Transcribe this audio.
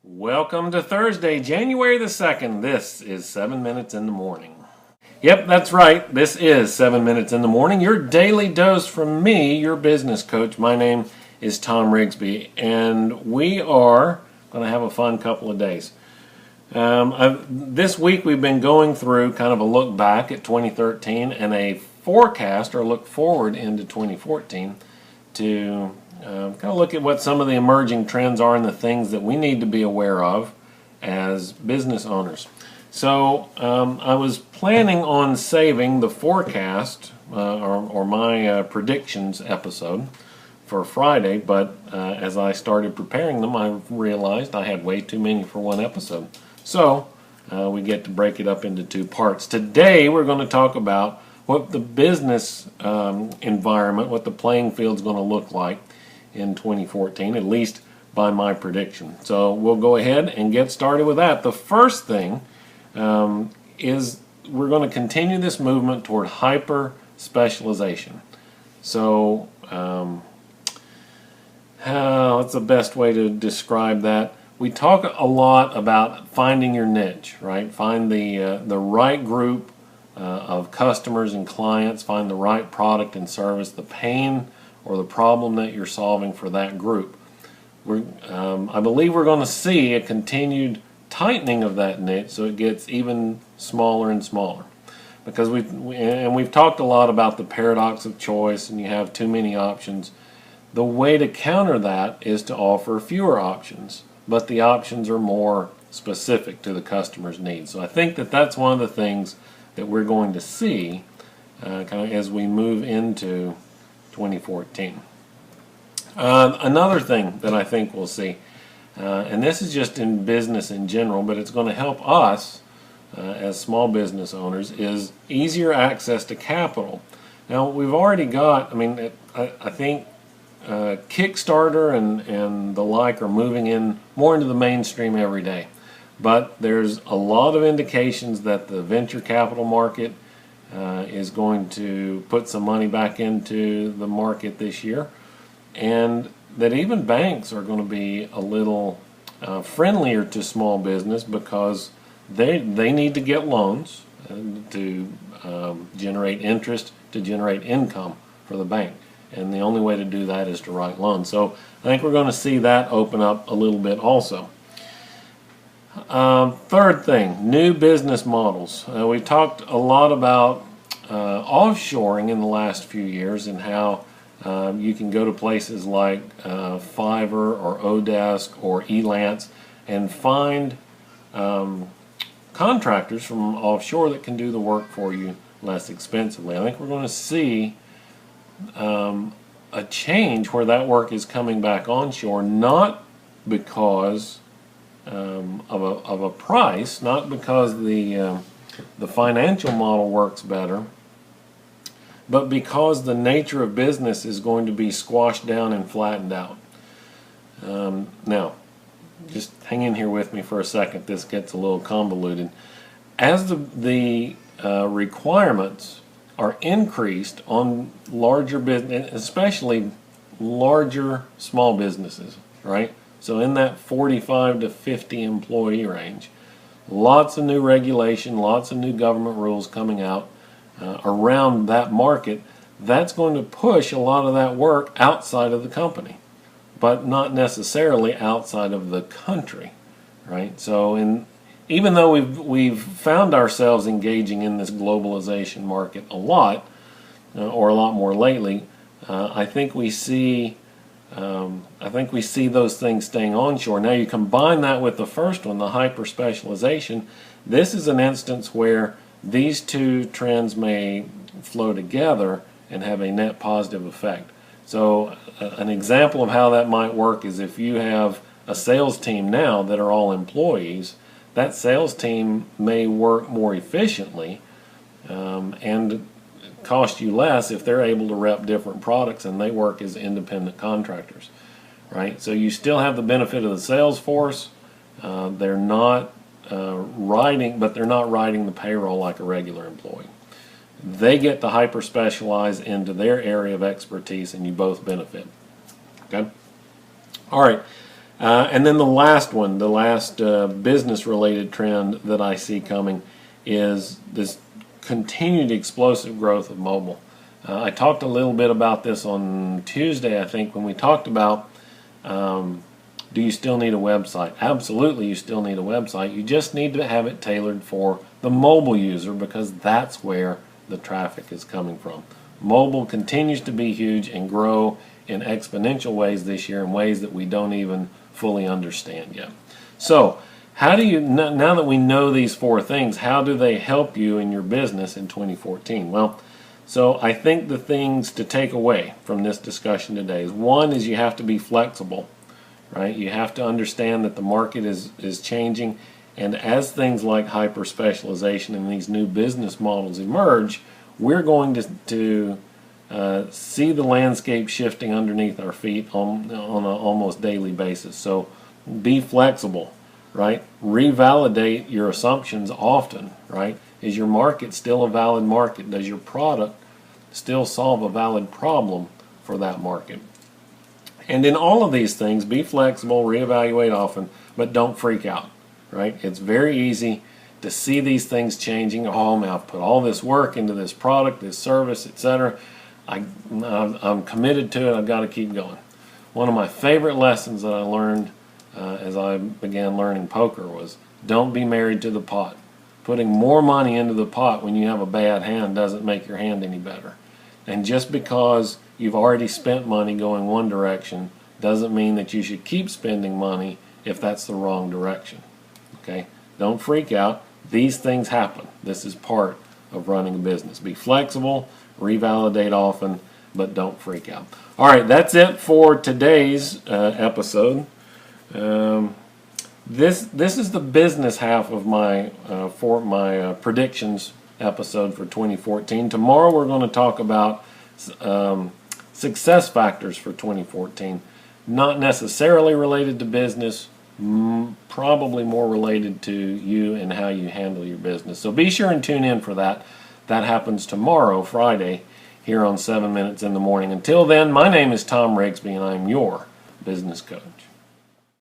Welcome to Thursday, January the 2nd. This is 7 Minutes in the Morning. Yep, that's right. This is 7 Minutes in the Morning, your daily dose from me, your business coach. My name is Tom Rigsby, and we are going to have a fun couple of days. This week we've been going through kind of a look back at 2013 and a forecast or look forward into 2014 to kind of look at what some of the emerging trends are and the things that we need to be aware of as business owners. So I was planning on saving the forecast or my predictions episode for Friday, but as I started preparing them, I realized I had way too many for one episode. So we get to break it up into two parts. Today we're going to talk about what the business environment, what the playing field is going to look like in 2014, at least by my prediction. So we'll go ahead and get started with that. The first thing is we're going to continue this movement toward hyper specialization. So what's the best way to describe that? We talk a lot about finding your niche, right? Find the right group of customers and clients, find the right product and service, the pain or the problem that you're solving for that group. I believe we're going to see a continued tightening of that niche so it gets even smaller and smaller. Because we've talked a lot about the paradox of choice and you have too many options. The way to counter that is to offer fewer options, but the options are more specific to the customer's needs. So I think that that's one of the things that we're going to see kind of as we move into 2014. Another thing that I think we'll see, and this is just in business in general, but it's going to help us as small business owners, is easier access to capital. Now, we've already got, I think Kickstarter and the like are moving in more into the mainstream every day. But there's a lot of indications that the venture capital market is going to put some money back into the market this year, and that even banks are going to be a little friendlier to small business because they need to get loans to generate interest, to generate income for the bank. And the only way to do that is to write loans. So I think we're going to see that open up a little bit also. Third thing, new business models. We've talked a lot about offshoring in the last few years and how you can go to places like Fiverr or Odesk or Elance and find contractors from offshore that can do the work for you less expensively. I think we're going to see a change where that work is coming back onshore, not because of a price, not because the financial model works better, but because the nature of business is going to be squashed down and flattened out. Now, just hang in here with me for a second. This gets a little convoluted. As the requirements are increased on larger business, especially larger small businesses, right? So in that 45 to 50 employee range, lots of new regulation, lots of new government rules coming out around that market. That's going to push a lot of that work outside of the company, but not necessarily outside of the country, right? So even though we've found ourselves engaging in this globalization market a lot, or a lot more lately, I think we see those things staying onshore. Now you combine that with the first one, the hyper specialization. This is an instance where these two trends may flow together and have a net positive effect. So an example of how that might work is if you have a sales team now that are all employees, that sales team may work more efficiently and cost you less if they're able to rep different products and they work as independent contractors, right? So you still have the benefit of the sales force. They're not riding the payroll like a regular employee. They get to hyper specialize into their area of expertise, and you both benefit. Okay. All right. And then the last one, the last business-related trend that I see coming is this continued explosive growth of mobile. I talked a little bit about this on Tuesday, I think, when we talked about do you still need a website? Absolutely, you still need a website. You just need to have it tailored for the mobile user because that's where the traffic is coming from. Mobile continues to be huge and grow in exponential ways this year in ways that we don't even fully understand yet. So, how do you, now that we know these four things, how do they help you in your business in 2014? Well, so I think the things to take away from this discussion today is, one is you have to be flexible, right? You have to understand that the market is changing, and as things like hyper specialization and these new business models emerge, we're going to see the landscape shifting underneath our feet on an almost daily basis. So be flexible, right? Revalidate your assumptions often, right? Is your market still a valid market? Does your product still solve a valid problem for that market? And in all of these things, be flexible, reevaluate often, but don't freak out, right? It's very easy to see these things changing. Oh, man, I've put all this work into this product, this service, etc. I'm committed to it. I've got to keep going. One of my favorite lessons that I learned as I began learning poker was don't be married to the pot. Putting more money into the pot when you have a bad hand doesn't make your hand any better. And just because you've already spent money going one direction doesn't mean that you should keep spending money if that's the wrong direction. Okay? Don't freak out. These things happen. This is part of running a business. Be flexible, revalidate often, but don't freak out. All right, that's it for today's episode. This is the business half of my predictions episode for 2014. Tomorrow we're going to talk about success factors for 2014, not necessarily related to business, probably more related to you and how you handle your business. So be sure and tune in for that. That happens tomorrow, Friday, here on 7 Minutes in the Morning. Until then, my name is Tom Rigsby, and I'm your business coach.